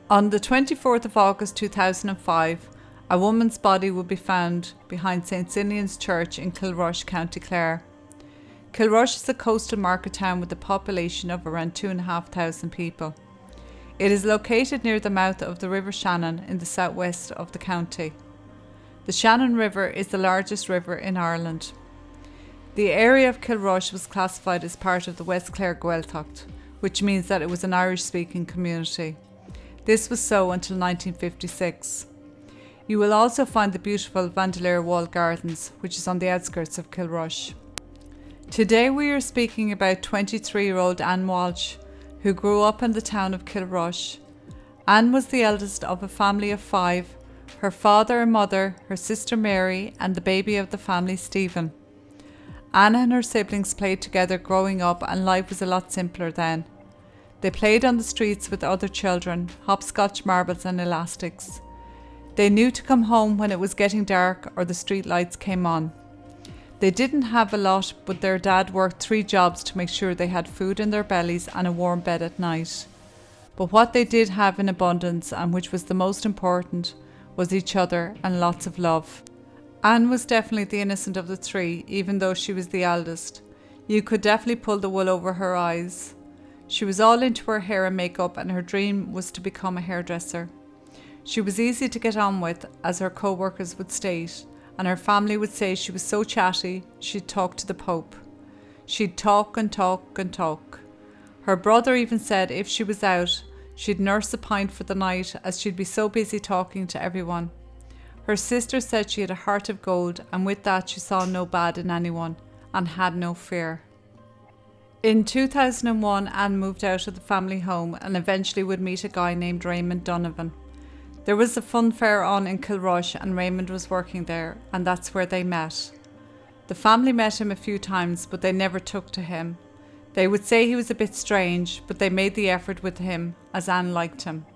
On the 24th of August 2005, a woman's body would be found behind St Stinian's Church in Kilrush, County Clare. Kilrush is a coastal market town with a population of around 2,500 people. It is located near the mouth of the River Shannon in the southwest of the county. The Shannon River is the largest river in Ireland. The area of Kilrush was classified as part of the West Clare Gaeltacht, which means that it was an Irish-speaking community. This was so until 1956. You will also find the beautiful Vandeleur Walled Gardens, which is on the outskirts of Kilrush. Today we are speaking about 23-year-old Ann Walsh, who grew up in the town of Kilrush. Ann was the eldest of a family of 5, her father and mother, her sister Mary, and the baby of the family, Stephen. Ann and her siblings played together growing up, and life was a lot simpler then. They played on the streets with other children, hopscotch, marbles and elastics. They knew to come home when it was getting dark or the street lights came on. They didn't have a lot, but their dad worked 3 jobs to make sure they had food in their bellies and a warm bed at night. But what they did have in abundance, and which was the most important, was each other and lots of love. Ann was definitely the innocent of the 3, even though she was the eldest. You could definitely pull the wool over her eyes. She was all into her hair and makeup, and her dream was to become a hairdresser. She was easy to get on with, as her co-workers would state, and her family would say she was so chatty, she'd talk to the Pope. She'd talk and talk and talk. Her brother even said if she was out, she'd nurse a pint for the night, as she'd be so busy talking to everyone. Her sister said she had a heart of gold, and with that she saw no bad in anyone, and had no fear. In 2001, Ann moved out of the family home and eventually would meet a guy named Raymond Donovan. There was a fun fair on in Kilrush, and Raymond was working there, and that's where they met. The family met him a few times, but they never took to him. They would say he was a bit strange, but they made the effort with him, as Ann liked him.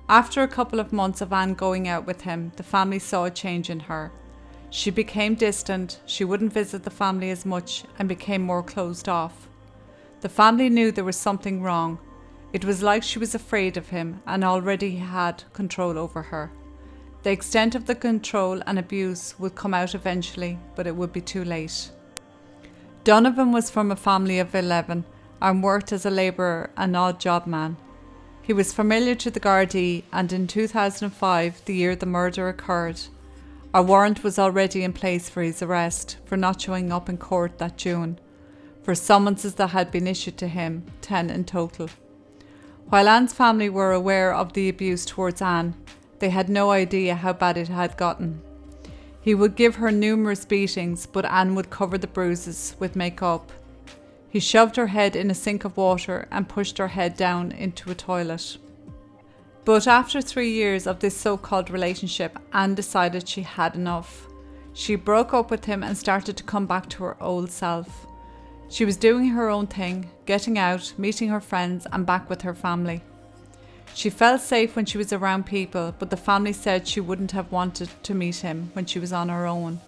After a couple of months of Ann going out with him, the family saw a change in her. She became distant, she wouldn't visit the family as much, and became more closed off. The family knew there was something wrong. It was like she was afraid of him, and already he had control over her. The extent of the control and abuse would come out eventually, but it would be too late. Donovan was from a family of 11 and worked as a labourer and odd job man. He was familiar to the Gardaí, and in 2005, the year the murder occurred, a warrant was already in place for his arrest for not showing up in court that June, for summonses that had been issued to him, 10 in total. While Ann's family were aware of the abuse towards Ann, they had no idea how bad it had gotten. He would give her numerous beatings, but Ann would cover the bruises with makeup. He shoved her head in a sink of water and pushed her head down into a toilet. But after 3 years of this so-called relationship, Ann decided she had enough. She broke up with him and started to come back to her old self. She was doing her own thing, getting out, meeting her friends and back with her family. She felt safe when she was around people, but the family said she wouldn't have wanted to meet him when she was on her own.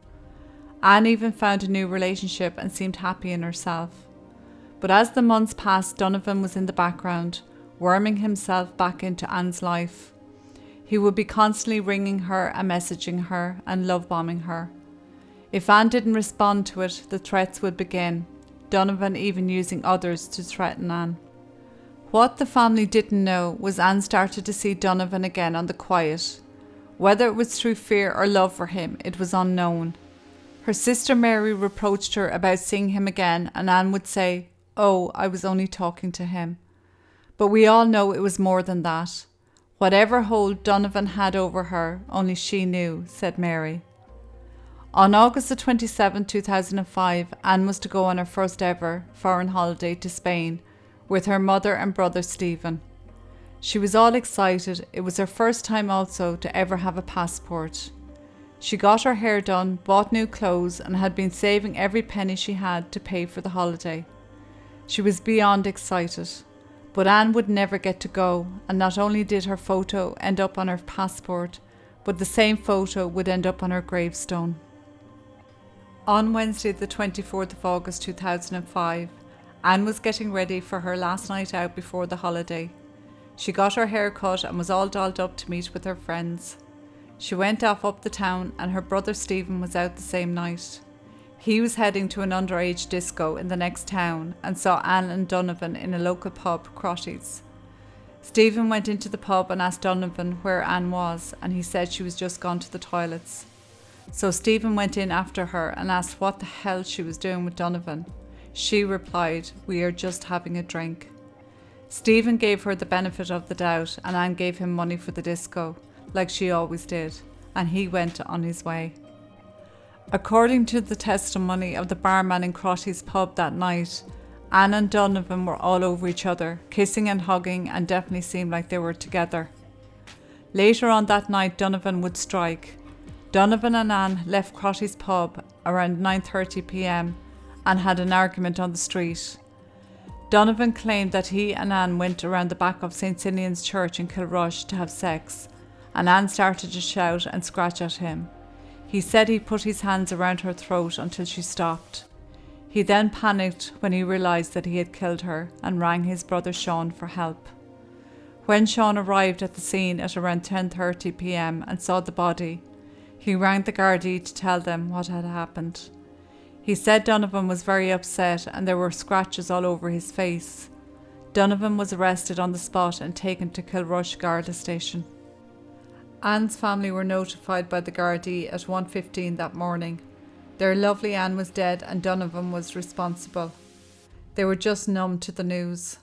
Ann even found a new relationship and seemed happy in herself. But as the months passed, Donovan was in the background, worming himself back into Ann's life. He would be constantly ringing her and messaging her and love-bombing her. If Ann didn't respond to it, the threats would begin, Donovan even using others to threaten Ann. What the family didn't know was Ann started to see Donovan again on the quiet. Whether it was through fear or love for him, it was unknown. Her sister Mary reproached her about seeing him again, and Ann would say, "Oh, I was only talking to him." But we all know it was more than that. Whatever hold Donovan had over her, only she knew, said Mary. On August the 27th, 2005, Ann was to go on her first ever foreign holiday to Spain with her mother and brother Stephen. She was all excited. It was her first time also to ever have a passport. She got her hair done, bought new clothes, and had been saving every penny she had to pay for the holiday. She was beyond excited. But Ann would never get to go, and not only did her photo end up on her passport, but the same photo would end up on her gravestone. On Wednesday the 24th of August 2005, Ann was getting ready for her last night out before the holiday. She got her hair cut and was all dolled up to meet with her friends. She went off up the town and her brother Stephen was out the same night. He was heading to an underage disco in the next town and saw Ann and Donovan in a local pub, Crotty's. Stephen went into the pub and asked Donovan where Ann was, and he said she was just gone to the toilets. So Stephen went in after her and asked what the hell she was doing with Donovan. She replied, "We are just having a drink." Stephen gave her the benefit of the doubt and Ann gave him money for the disco, like she always did, and he went on his way. According to the testimony of the barman in Crotty's pub that night, Ann and Donovan were all over each other, kissing and hugging, and definitely seemed like they were together. Later on that night, Donovan would strike. Donovan and Ann left Crotty's pub around 9:30 p.m. and had an argument on the street. Donovan claimed that he and Ann went around the back of St. Sinian's Church in Kilrush to have sex, and Ann started to shout and scratch at him. He said he put his hands around her throat until she stopped. He then panicked when he realised that he had killed her and rang his brother Sean for help. When Sean arrived at the scene at around 10:30 p.m. and saw the body, he rang the Gardaí to tell them what had happened. He said Donovan was very upset and there were scratches all over his face. Donovan was arrested on the spot and taken to Kilrush Garda station. Ann's family were notified by the Gardaí at 1:15 that morning. Their lovely Ann was dead and Donovan was responsible. They were just numb to the news.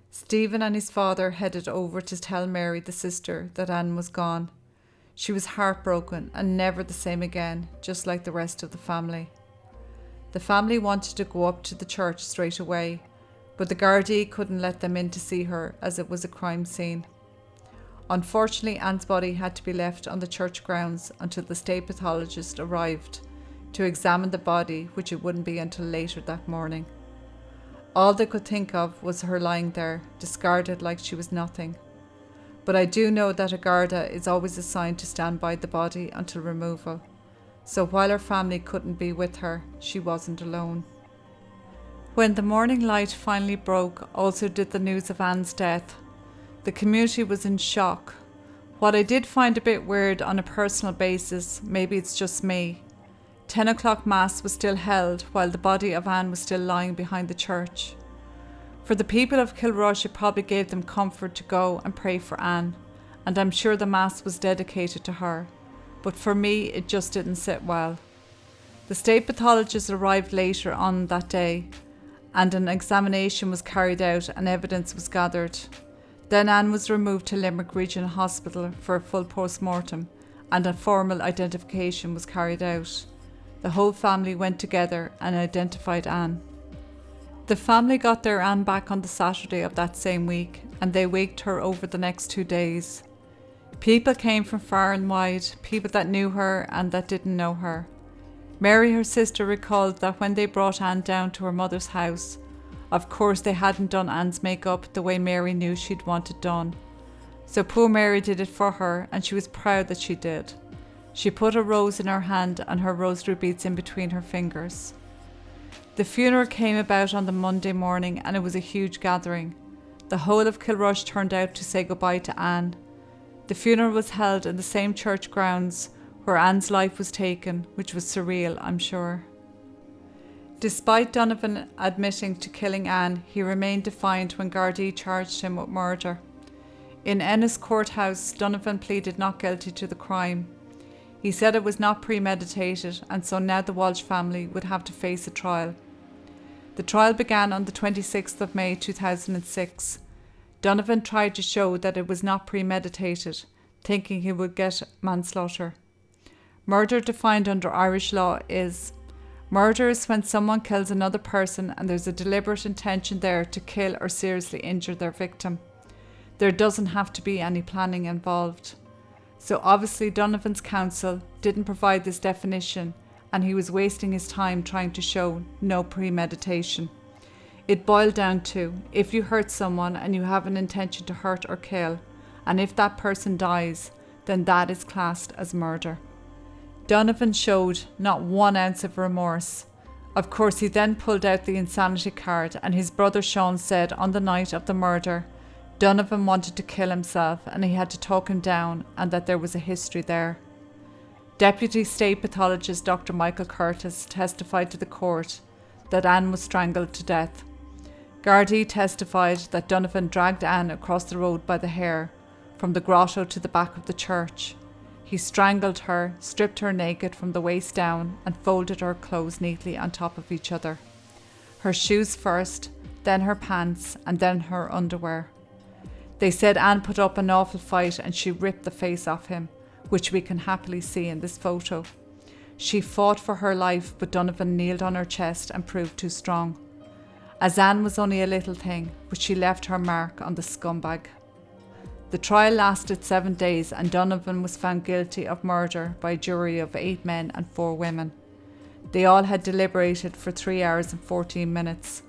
Stephen and his father headed over to tell Mary, the sister, that Ann was gone. She was heartbroken and never the same again, just like the rest of the family. The family wanted to go up to the church straight away, but the Gardaí couldn't let them in to see her as it was a crime scene. Unfortunately, Ann's body had to be left on the church grounds until the state pathologist arrived to examine the body, which it wouldn't be until later that morning. All they could think of was her lying there, discarded like she was nothing. But I do know that a Garda is always assigned to stand by the body until removal. So while her family couldn't be with her, she wasn't alone. When the morning light finally broke, also did the news of Ann's death. The community was in shock. What I did find a bit weird on a personal basis, maybe it's just me, 10 o'clock mass was still held while the body of Ann was still lying behind the church. For the people of Kilrush, it probably gave them comfort to go and pray for Ann, and I'm sure the mass was dedicated to her. But for me, it just didn't sit well. The state pathologist arrived later on that day, and an examination was carried out and evidence was gathered. Then Ann was removed to Limerick Regional Hospital for a full post-mortem, and a formal identification was carried out. The whole family went together and identified Ann. The family got their Ann back on the Saturday of that same week, and they waked her over the next 2 days. People came from far and wide, people that knew her and that didn't know her. Mary, her sister, recalled that when they brought Ann down to her mother's house, of course they hadn't done Ann's makeup the way Mary knew she'd want it done. So poor Mary did it for her, and she was proud that she did. She put a rose in her hand and her rosary beads in between her fingers. The funeral came about on the Monday morning and it was a huge gathering. The whole of Kilrush turned out to say goodbye to Ann. The funeral was held in the same church grounds where Ann's life was taken, which was surreal, I'm sure. Despite Donovan admitting to killing Ann, he remained defiant when Gardaí charged him with murder. In Ennis courthouse, Donovan pleaded not guilty to the crime. He said it was not premeditated, and so now the Walsh family would have to face a trial. The trial began on the 26th of May 2006. Donovan tried to show that it was not premeditated, thinking he would get manslaughter. Murder defined under Irish law is: murder is when someone kills another person and there's a deliberate intention there to kill or seriously injure their victim. There doesn't have to be any planning involved. So obviously Donovan's counsel didn't provide this definition, and he was wasting his time trying to show no premeditation. It boiled down to, if you hurt someone and you have an intention to hurt or kill, and if that person dies, then that is classed as murder. Donovan showed not 1 ounce of remorse. Of course, he then pulled out the insanity card, and his brother Sean said on the night of the murder, Donovan wanted to kill himself and he had to talk him down, and that there was a history there. Deputy State Pathologist Dr. Michael Curtis testified to the court that Ann was strangled to death. Gardaí testified that Donovan dragged Ann across the road by the hair from the grotto to the back of the church. He strangled her, stripped her naked from the waist down, and folded her clothes neatly on top of each other. Her shoes first, then her pants, and then her underwear. They said Ann put up an awful fight and she ripped the face off him, which we can happily see in this photo. She fought for her life, but Donovan kneeled on her chest and proved too strong. As Ann was only a little thing, but she left her mark on the scumbag. The trial lasted 7 days and Donovan was found guilty of murder by a jury of 8 men and 4 women. They all had deliberated for 3 hours and 14 minutes.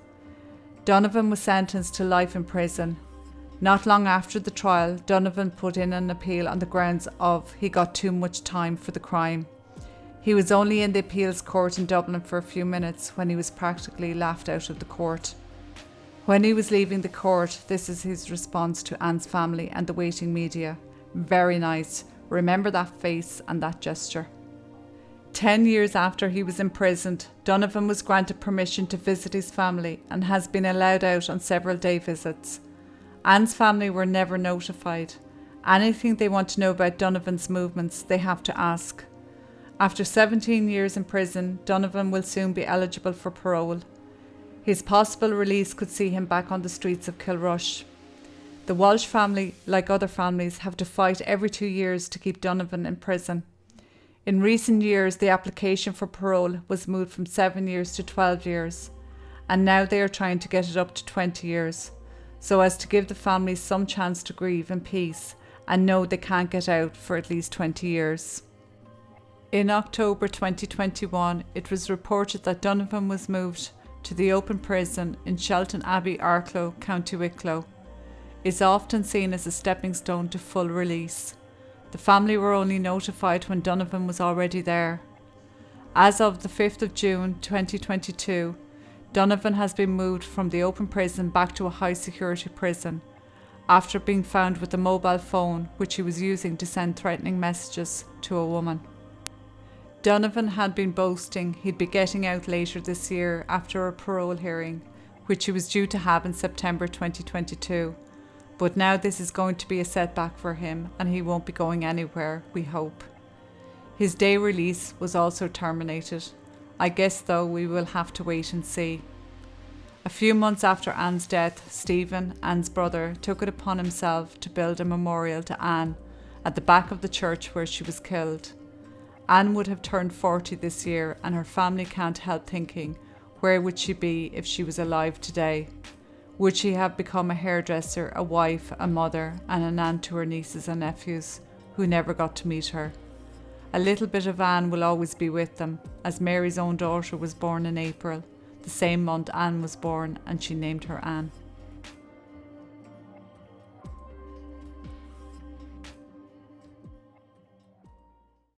Donovan was sentenced to life in prison. Not long after the trial, Donovan put in an appeal on the grounds of he got too much time for the crime. He was only in the appeals court in Dublin for a few minutes when he was practically laughed out of the court. When he was leaving the court, this is his response to Ann's family and the waiting media. Very nice. Remember that face and that gesture. 10 years after he was imprisoned, Donovan was granted permission to visit his family and has been allowed out on several day visits. Ann's family were never notified. Anything they want to know about Donovan's movements, they have to ask. After 17 years in prison, Donovan will soon be eligible for parole. His possible release could see him back on the streets of Kilrush. The Walsh family, like other families, have to fight every 2 years to keep Donovan in prison. In recent years, the application for parole was moved from 7 years to 12 years, and now they are trying to get it up to 20 years, so as to give the families some chance to grieve in peace and know they can't get out for at least 20 years. In October 2021, it was reported that Donovan was moved to the open prison in Shelton Abbey, Arklow, County Wicklow. Is often seen as a stepping stone to full release. The family were only notified when Donovan was already there. As of the 5th of June 2022, Donovan has been moved from the open prison back to a high security prison after being found with a mobile phone which he was using to send threatening messages to a woman. Donovan had been boasting he'd be getting out later this year after a parole hearing, which he was due to have in September 2022. But now this is going to be a setback for him and he won't be going anywhere, we hope. His day release was also terminated. I guess though we will have to wait and see. A few months after Ann's death, Stephen, Ann's brother, took it upon himself to build a memorial to Ann at the back of the church where she was killed. Ann would have turned 40 this year and her family can't help thinking, where would she be if she was alive today? Would she have become a hairdresser, a wife, a mother, and an aunt to her nieces and nephews, who never got to meet her? A little bit of Ann will always be with them, as Mary's own daughter was born in April, the same month Ann was born, and she named her Ann.